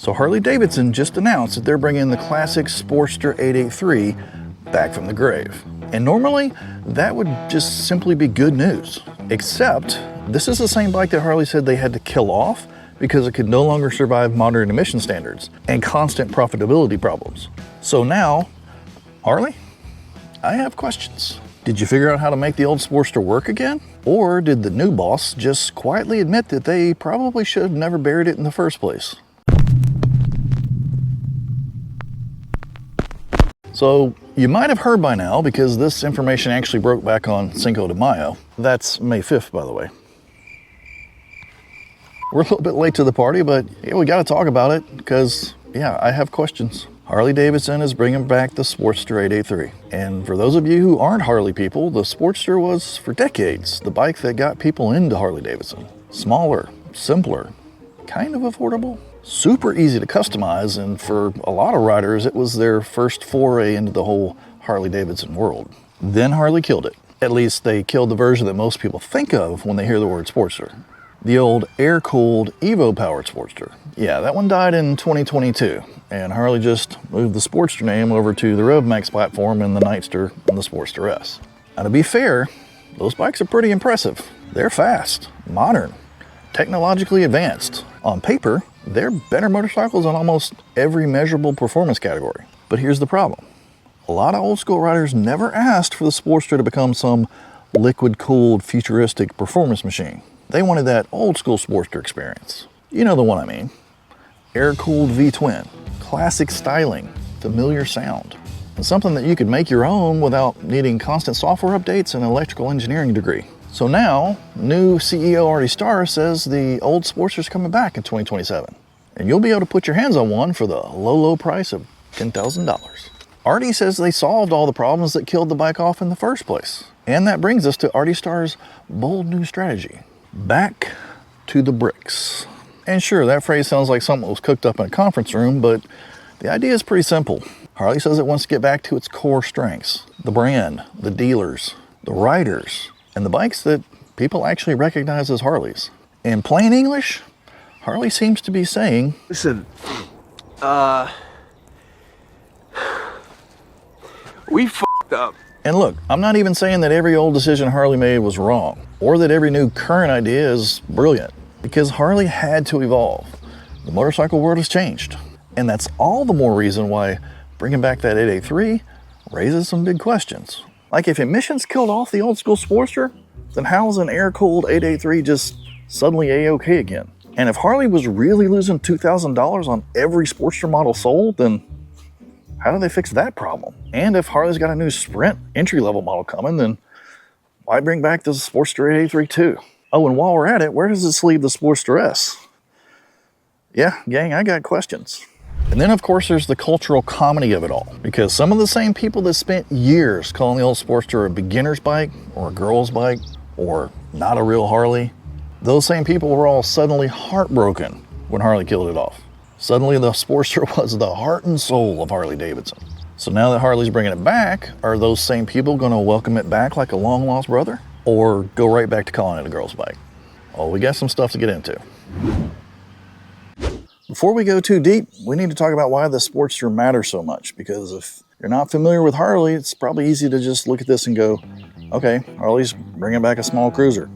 So Harley-Davidson just announced that they're bringing the classic Sportster 883 back from the grave. And normally, that would just simply be good news. Except, this is the same bike that Harley said they had to kill off because it could no longer survive modern emission standards and constant profitability problems. So now, Harley, I have questions. Did you figure out how to make the old Sportster work again? Or did the new boss just quietly admit that they probably should have never buried it in the first place? So you might have heard by now, because this information actually broke back on Cinco de Mayo. That's May 5th, by the way. We're a little bit late to the party, but yeah, we got to talk about it because, yeah, I have questions. Harley-Davidson is bringing back the Sportster 883. And for those of you who aren't Harley people, the Sportster was, for decades, the bike that got people into Harley-Davidson. Smaller, simpler, kind of affordable, super easy to customize, and for a lot of riders, it was their first foray into the whole Harley-Davidson world. Then Harley killed it. At least they killed the version that most people think of when they hear the word Sportster. The old air-cooled Evo-powered Sportster. Yeah, that one died in 2022, and Harley just moved the Sportster name over to the RevMax platform and the Nightster and the Sportster S. Now, to be fair, those bikes are pretty impressive. They're fast, modern, technologically advanced. On paper, they're better motorcycles on almost every measurable performance category. But here's the problem. A lot of old school riders never asked for the Sportster to become some liquid-cooled, futuristic performance machine. They wanted that old school Sportster experience. You know the one I mean. Air-cooled V-twin, classic styling, familiar sound, and something that you could make your own without needing constant software updates and an electrical engineering degree. So now, new CEO Artie Starrs says the old Sportster's coming back in 2027. And you'll be able to put your hands on one for the low price of $10,000. Artie says they solved all the problems that killed the bike off in the first place. And that brings us to Artie Starrs' bold new strategy. Back to the bricks. And sure, that phrase sounds like something that was cooked up in a conference room, but the idea is pretty simple. Harley says it wants to get back to its core strengths. The brand, the dealers, the riders, and the bikes that people actually recognize as Harleys. In plain English, Harley seems to be saying, listen, we f***ed up. And look, I'm not even saying that every old decision Harley made was wrong, or that every new current idea is brilliant, because Harley had to evolve. The motorcycle world has changed, and that's all the more reason why bringing back that 883 raises some big questions. Like, if emissions killed off the old school Sportster, then how is an air-cooled 883 just suddenly A-okay again? And if Harley was really losing $2,000 on every Sportster model sold, then how do they fix that problem? And if Harley's got a new Sprint entry-level model coming, then why bring back the Sportster 883 too? Oh, and while we're at it, where does this leave the Sportster S? Yeah, gang, I got questions. And then, of course, there's the cultural comedy of it all, because some of the same people that spent years calling the old Sportster a beginner's bike, or a girl's bike, or not a real Harley, those same people were all suddenly heartbroken when Harley killed it off. Suddenly, the Sportster was the heart and soul of Harley-Davidson. So now that Harley's bringing it back, are those same people going to welcome it back like a long-lost brother? Or go right back to calling it a girl's bike? Oh, we got some stuff to get into. Before we go too deep, we need to talk about why the Sportster matters so much, because if you're not familiar with Harley, it's probably easy to just look at this and go, okay, Harley's bringing back a small cruiser.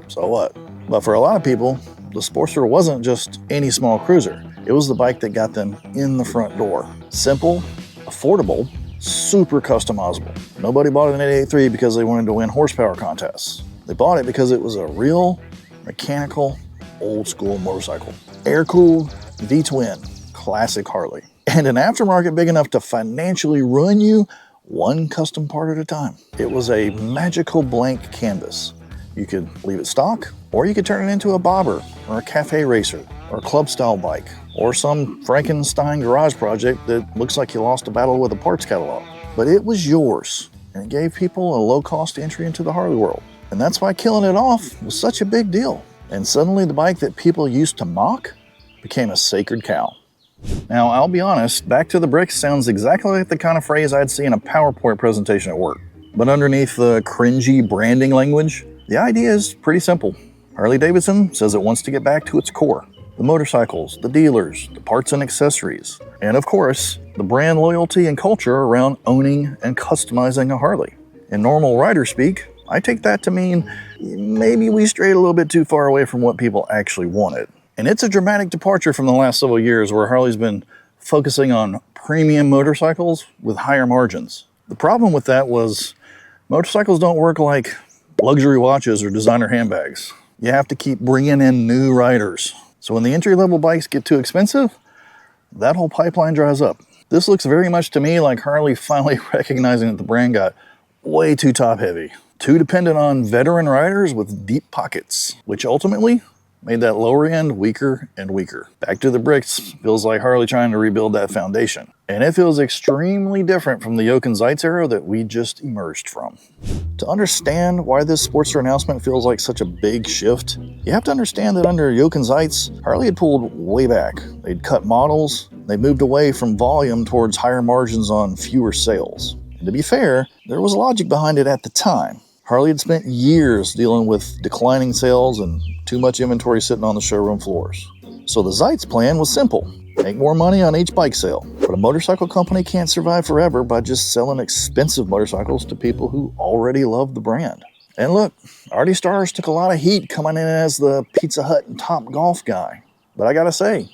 So what? But for a lot of people, the Sportster wasn't just any small cruiser. It was the bike that got them in the front door. Simple, affordable, super customizable. Nobody bought an 883 because they wanted to win horsepower contests. They bought it because it was a real, mechanical, old school motorcycle. Air-cooled, V-twin, classic Harley. And an aftermarket big enough to financially ruin you one custom part at a time. It was a magical blank canvas. You could leave it stock, or you could turn it into a bobber, or a cafe racer, or a club-style bike, or some Frankenstein garage project that looks like you lost a battle with a parts catalog. But it was yours, and it gave people a low-cost entry into the Harley world. And that's why killing it off was such a big deal. And suddenly the bike that people used to mock became a sacred cow. Now, I'll be honest, back to the bricks sounds exactly like the kind of phrase I'd see in a PowerPoint presentation at work. But underneath the cringy branding language, the idea is pretty simple. Harley-Davidson says it wants to get back to its core. The motorcycles, the dealers, the parts and accessories, and of course, the brand loyalty and culture around owning and customizing a Harley. In normal rider speak, I take that to mean maybe we strayed a little bit too far away from what people actually wanted. And it's a dramatic departure from the last several years where Harley's been focusing on premium motorcycles with higher margins. The problem with that was motorcycles don't work like luxury watches or designer handbags. You have to keep bringing in new riders. So when the entry-level bikes get too expensive, that whole pipeline dries up. This looks very much to me like Harley finally recognizing that the brand got way too top-heavy, too dependent on veteran riders with deep pockets, which ultimately made that lower end weaker and weaker. Back to the bricks feels like Harley trying to rebuild that foundation. And it feels extremely different from the yoke and Zeitz era that we just emerged from. To understand why this Sportster announcement feels like such a big shift, you have to understand that under yoke and Zeitz, Harley had pulled way back. They'd cut models, they moved away from volume towards higher margins on fewer sales. And to be fair, there was logic behind it at the time. Harley had spent years dealing with declining sales and too much inventory sitting on the showroom floors. So the Zeitz plan was simple. Make more money on each bike sale. But a motorcycle company can't survive forever by just selling expensive motorcycles to people who already love the brand. And look, Artie Starrs took a lot of heat coming in as the Pizza Hut and Top Golf guy. But I gotta say,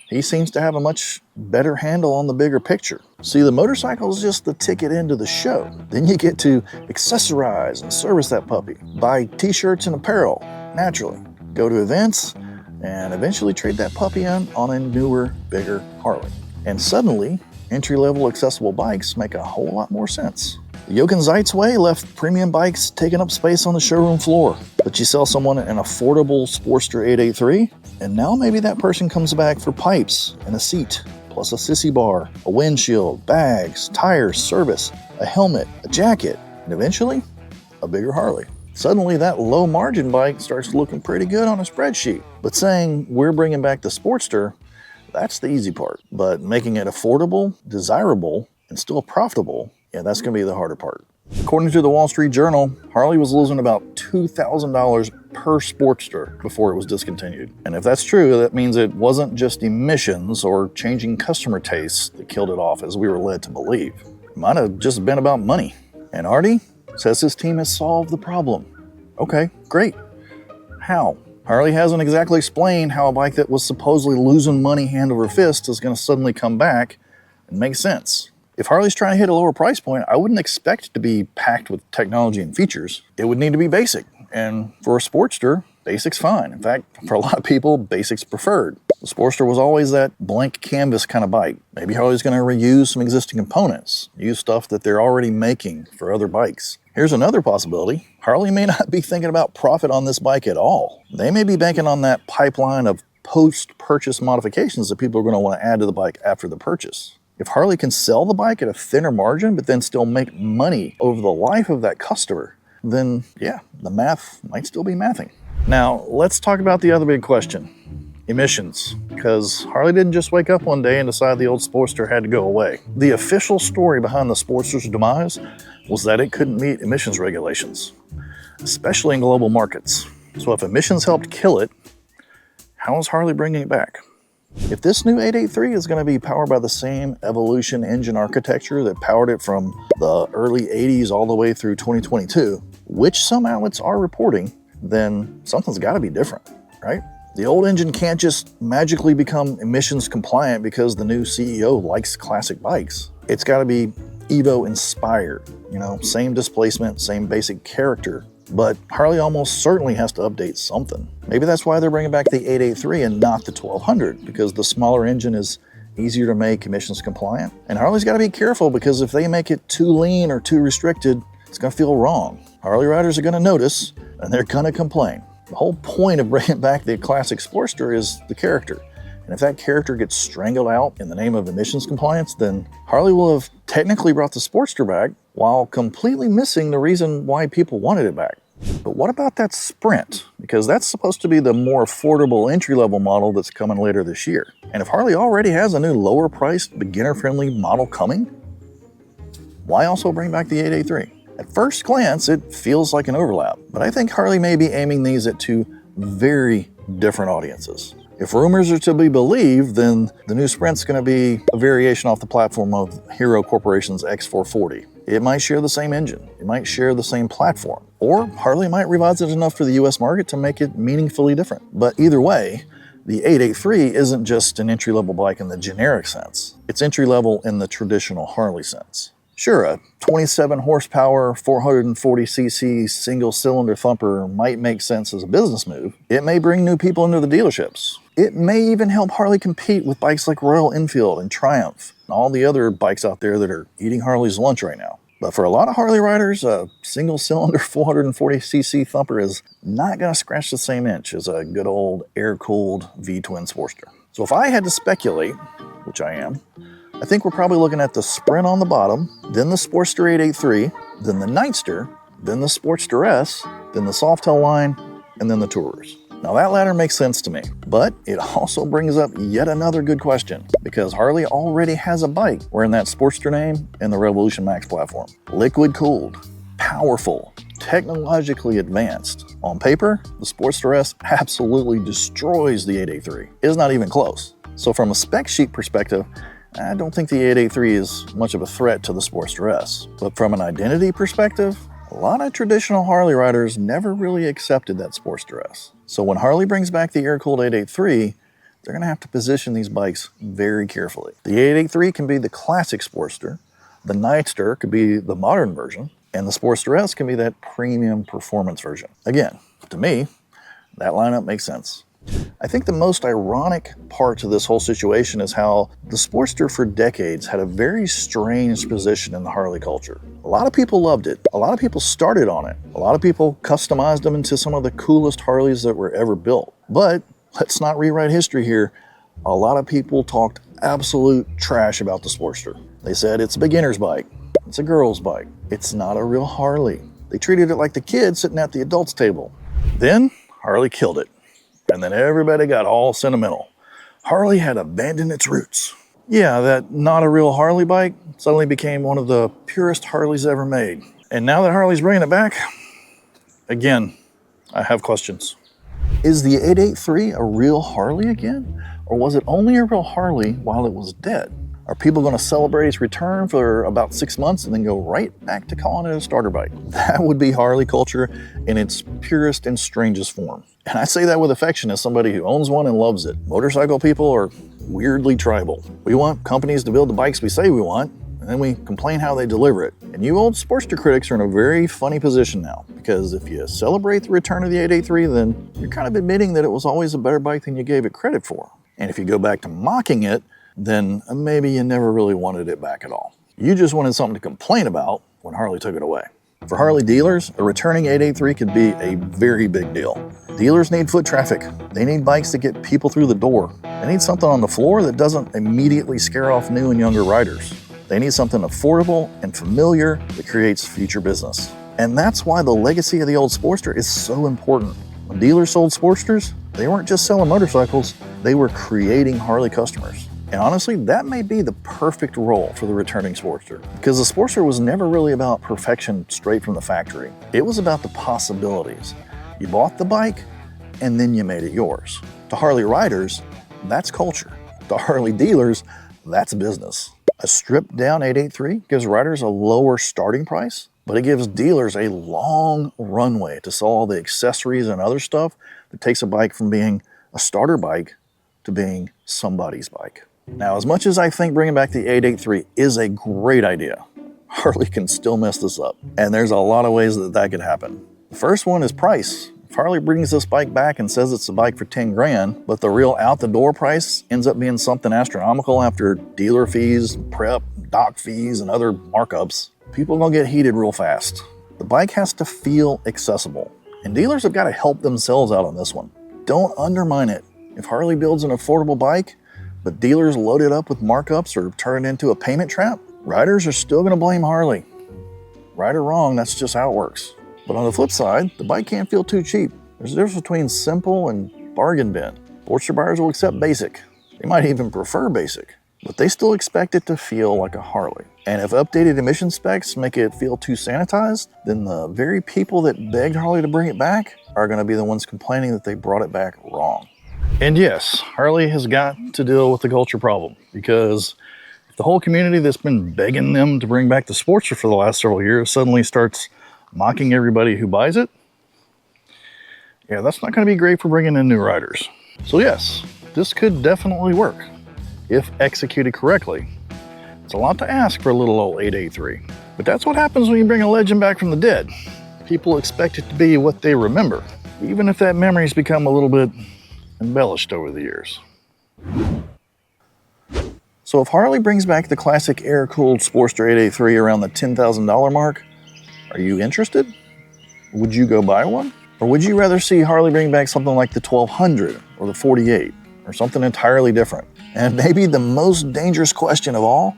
he seems to have a much better handle on the bigger picture. See, the motorcycle is just the ticket into the show. Then you get to accessorize and service that puppy, buy t-shirts and apparel, naturally, go to events, and eventually trade that puppy in on a newer, bigger Harley. And suddenly, entry-level accessible bikes make a whole lot more sense. The yoke and Zeitz way left premium bikes taking up space on the showroom floor, but you sell someone an affordable Sportster 883, and now maybe that person comes back for pipes and a seat, plus a sissy bar, a windshield, bags, tires, service, a helmet, a jacket, and eventually, a bigger Harley. Suddenly, that low-margin bike starts looking pretty good on a spreadsheet. But saying we're bringing back the Sportster, that's the easy part. But making it affordable, desirable, and still profitable, yeah, that's going to be the harder part. According to the Wall Street Journal, Harley was losing about $2,000 per Sportster before it was discontinued. And if that's true, that means it wasn't just emissions or changing customer tastes that killed it off, as we were led to believe. It might have just been about money. And Artie says his team has solved the problem. Okay, great. How? Harley hasn't exactly explained how a bike that was supposedly losing money hand over fist is going to suddenly come back and make sense. If Harley's trying to hit a lower price point, I wouldn't expect it to be packed with technology and features. It would need to be basic. And for a Sportster, basic's fine. In fact, for a lot of people, basic's preferred. The Sportster was always that blank canvas kind of bike. Maybe Harley's going to reuse some existing components, use stuff that they're already making for other bikes. Here's another possibility. Harley may not be thinking about profit on this bike at all. They may be banking on that pipeline of post-purchase modifications that people are going to want to add to the bike after the purchase. If Harley can sell the bike at a thinner margin, but then still make money over the life of that customer, then yeah, the math might still be mathing. Now, let's talk about the other big question, emissions, because Harley didn't just wake up one day and decide the old Sportster had to go away. The official story behind the Sportster's demise was that it couldn't meet emissions regulations, especially in global markets. So if emissions helped kill it, how is Harley bringing it back? If this new 883 is going to be powered by the same Evolution engine architecture that powered it from the early 80s all the way through 2022, which some outlets are reporting, then something's got to be different, right? The old engine can't just magically become emissions compliant because the new CEO likes classic bikes. It's got to be Evo inspired, same displacement, same basic character. But Harley almost certainly has to update something. Maybe that's why they're bringing back the 883 and not the 1200, because the smaller engine is easier to make emissions compliant. And Harley's got to be careful because if they make it too lean or too restricted, it's going to feel wrong. Harley riders are going to notice and they're going to complain. The whole point of bringing back the classic Sportster is the character. And if that character gets strangled out in the name of emissions compliance, then Harley will have technically brought the Sportster back while completely missing the reason why people wanted it back. But what about that Sprint? Because that's supposed to be the more affordable entry-level model that's coming later this year. And if Harley already has a new lower-priced, beginner-friendly model coming, why also bring back the 883? At first glance, it feels like an overlap, but I think Harley may be aiming these at two very different audiences. If rumors are to be believed, then the new Sprint's going to be a variation off the platform of Hero Corporation's X440. It might share the same engine, it might share the same platform, or Harley might revise it enough for the US market to make it meaningfully different. But either way, the 883 isn't just an entry-level bike in the generic sense. It's entry-level in the traditional Harley sense. Sure, a 27 horsepower, 440cc single-cylinder thumper might make sense as a business move. It may bring new people into the dealerships. It may even help Harley compete with bikes like Royal Enfield and Triumph and all the other bikes out there that are eating Harley's lunch right now. But for a lot of Harley riders, a single-cylinder 440cc thumper is not going to scratch the same itch as a good old air-cooled V-twin Sportster. So if I had to speculate, which I am, I think we're probably looking at the Sprint on the bottom, then the Sportster 883, then the Nightster, then the Sportster S, then the Softail line, and then the Tourers. Now that latter makes sense to me, but it also brings up yet another good question, because Harley already has a bike wearing that Sportster name and the Revolution Max platform. Liquid cooled, powerful, technologically advanced. On paper, the Sportster S absolutely destroys the 883. It's not even close. So from a spec sheet perspective, I don't think the 883 is much of a threat to the Sportster S. But from an identity perspective, a lot of traditional Harley riders never really accepted that Sportster S. So when Harley brings back the air-cooled 883, they're going to have to position these bikes very carefully. The 883 can be the classic Sportster, the Nightster could be the modern version, and the Sportster S can be that premium performance version. Again, to me, that lineup makes sense. I think the most ironic part to this whole situation is how the Sportster for decades had a very strange position in the Harley culture. A lot of people loved it. A lot of people started on it. A lot of people customized them into some of the coolest Harleys that were ever built. But let's not rewrite history here. A lot of people talked absolute trash about the Sportster. They said it's a beginner's bike. It's a girl's bike. It's not a real Harley. They treated it like the kid sitting at the adults table. Then Harley killed it. And then everybody got all sentimental. Harley had abandoned its roots. Yeah, that not a real Harley bike suddenly became one of the purest Harleys ever made. And now that Harley's bringing it back, again, I have questions. Is the 883 a real Harley again? Or was it only a real Harley while it was dead? Are people going to celebrate its return for about 6 months and then go right back to calling it a starter bike? That would be Harley culture in its purest and strangest form. And I say that with affection as somebody who owns one and loves it. Motorcycle people are weirdly tribal. We want companies to build the bikes we say we want, and then we complain how they deliver it. And you old Sportster critics are in a very funny position now, because if you celebrate the return of the 883, then you're kind of admitting that it was always a better bike than you gave it credit for. And if you go back to mocking it, then maybe you never really wanted it back at all. You just wanted something to complain about when Harley took it away. For Harley dealers, a returning 883 could be a very big deal. Dealers need foot traffic. They need bikes that get people through the door. They need something on the floor that doesn't immediately scare off new and younger riders. They need something affordable and familiar that creates future business. And that's why the legacy of the old Sportster is so important. When dealers sold Sportsters, they weren't just selling motorcycles, they were creating Harley customers. And honestly, that may be the perfect role for the returning Sportster, because the Sportster was never really about perfection straight from the factory. It was about the possibilities. You bought the bike, and then you made it yours. To Harley riders, that's culture. To Harley dealers, that's business. A stripped-down 883 gives riders a lower starting price, but it gives dealers a long runway to sell all the accessories and other stuff that takes a bike from being a starter bike to being somebody's bike. Now, as much as I think bringing back the 883 is a great idea, Harley can still mess this up. And there's a lot of ways that that could happen. The first one is price. If Harley brings this bike back and says it's a bike for 10 grand, but the real out-the-door price ends up being something astronomical after dealer fees, prep, dock fees, and other markups, people are gonna get heated real fast. The bike has to feel accessible, and dealers have got to help themselves out on this one. Don't undermine it. If Harley builds an affordable bike, but dealers load it up with markups or turn it into a payment trap, riders are still gonna blame Harley. Right or wrong, that's just how it works. But on the flip side, the bike can't feel too cheap. There's a difference between simple and bargain bin. Sportster buyers will accept basic. They might even prefer basic, but they still expect it to feel like a Harley. And if updated emission specs make it feel too sanitized, then the very people that begged Harley to bring it back are gonna be the ones complaining that they brought it back wrong. And yes, Harley has got to deal with the culture problem, because if the whole community that's been begging them to bring back the Sportster for the last several years suddenly starts mocking everybody who buys it, yeah, that's not going to be great for bringing in new riders. So yes, this could definitely work if executed correctly. It's a lot to ask for a little old 883, but that's what happens when you bring a legend back from the dead. People expect it to be what they remember, even if that memory's become a little bit embellished over the years. So if Harley brings back the classic air-cooled Sportster 883 around the $10,000 mark, are you interested? Would you go buy one? Or would you rather see Harley bring back something like the 1200 or the 48 or something entirely different? And maybe the most dangerous question of all,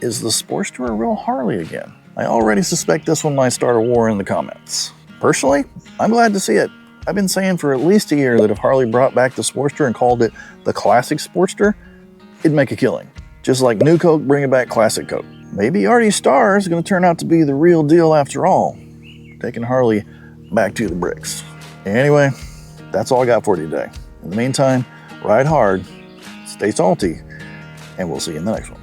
is the Sportster a real Harley again? I already suspect this one might start a war in the comments. Personally, I'm glad to see it. I've been saying for at least a year that if Harley brought back the Sportster and called it the classic Sportster, it'd make a killing. Just like New Coke bringing back Classic Coke. Maybe Artie Starrs is going to turn out to be the real deal after all, taking Harley back to the bricks. Anyway, that's all I got for you today. In the meantime, ride hard, stay salty, and we'll see you in the next one.